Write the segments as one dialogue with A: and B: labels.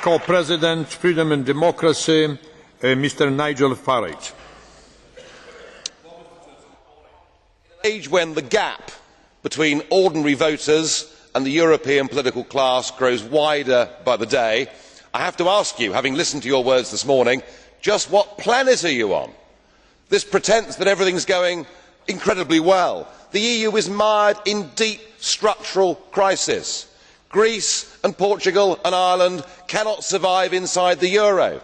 A: Co-President, Freedom and Democracy, Mr. Nigel Farage.
B: In an age when the gap between ordinary voters and the European political class grows wider by the day, I have to ask you, having listened to your words this morning, just what planet are you on? This pretence that everything is going incredibly well. The EU is mired in deep structural crisis. Greece and Portugal and Ireland cannot survive inside the euro.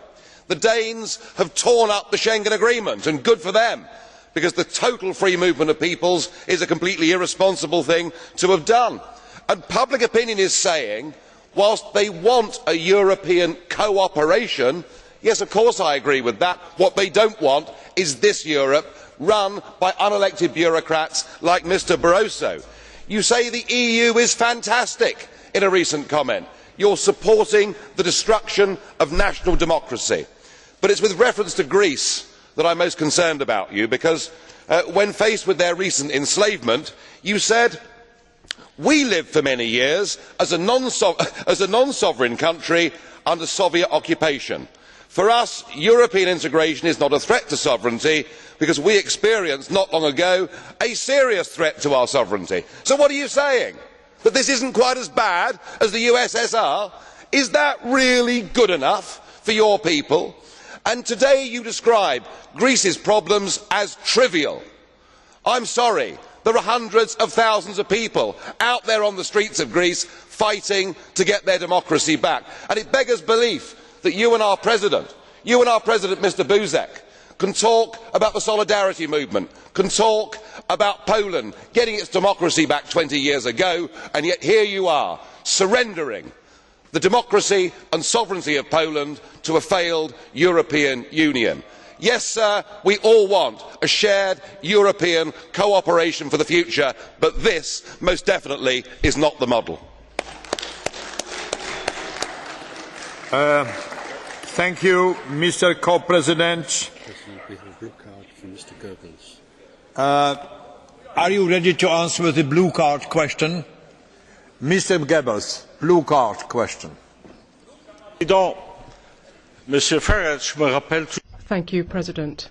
B: The Danes have torn up the Schengen Agreement, and good for them, because the total free movement of peoples is a completely irresponsible thing to have done. And public opinion is saying, whilst they want a European cooperation, yes, of course I agree with that, what they do not want is this Europe run by unelected bureaucrats like Mr Barroso. You say the EU is fantastic in a recent comment. You are supporting the destruction of national democracy. But it is with reference to Greece that I am most concerned about you, because when faced with their recent enslavement, you said, "We lived for many years as a non-sovereign country under Soviet occupation. For us, European integration is not a threat to sovereignty, because we experienced not long ago a serious threat to our sovereignty." So what are you saying? That this is not quite as bad as the USSR? Is that really good enough for your people? And today you describe Greece's problems as trivial. I am sorry, there are hundreds of thousands of people out there on the streets of Greece fighting to get their democracy back, and it beggars belief that you and our President, Mr Buzek, can talk about the solidarity movement, can talk about Poland getting its democracy back 20 years ago, and yet here you are, surrendering the democracy and sovereignty of Poland to a failed European Union. Yes, sir, we all want a shared European cooperation for the future, but this most definitely is not the model.
A: Thank you, Mr. Co-President.
C: Are you ready to answer the blue card question?
A: Mr. Goebbels, blue card question.
D: Thank you, President.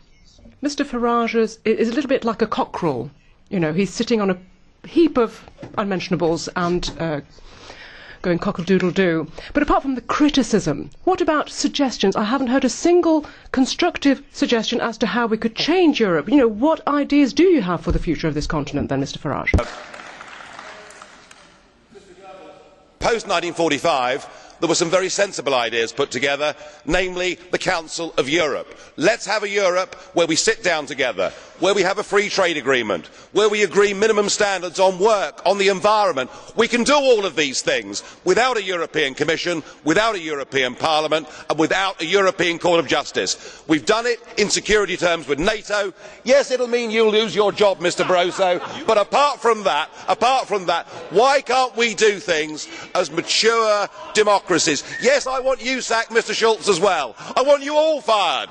D: Mr. Farage is a little bit like a cockerel. You know, he's sitting on a heap of unmentionables and going cockle-doodle-doo. But apart from the criticism, what about suggestions? I haven't heard a single constructive suggestion as to how we could change Europe. You know, what ideas do you have for the future of this continent then, Mr. Farage?
B: Post 1945, there were some very sensible ideas put together, namely the Council of Europe. Let us have a Europe where we sit down together, where we have a free trade agreement, where we agree minimum standards on work, on the environment. We can do all of these things without a European Commission, without a European Parliament and without a European Court of Justice. We have done it in security terms with NATO. Yes, it will mean you will lose your job, Mr Barroso, but apart from that, why can't we do things as mature democracies? Yes, I want you sacked, Mr Schulz, as well. I want you all fired.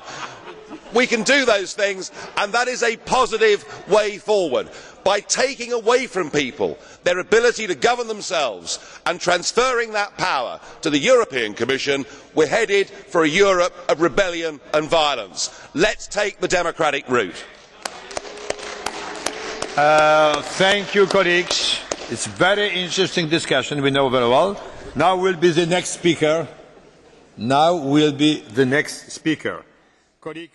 B: We can do those things, and that is a positive way forward. By taking away from people their ability to govern themselves and transferring that power to the European Commission, we are headed for a Europe of rebellion and violence. Let us take the democratic route.
A: Thank you, colleagues. It's a very interesting discussion, we know very well. Now will be the next speaker. Colleague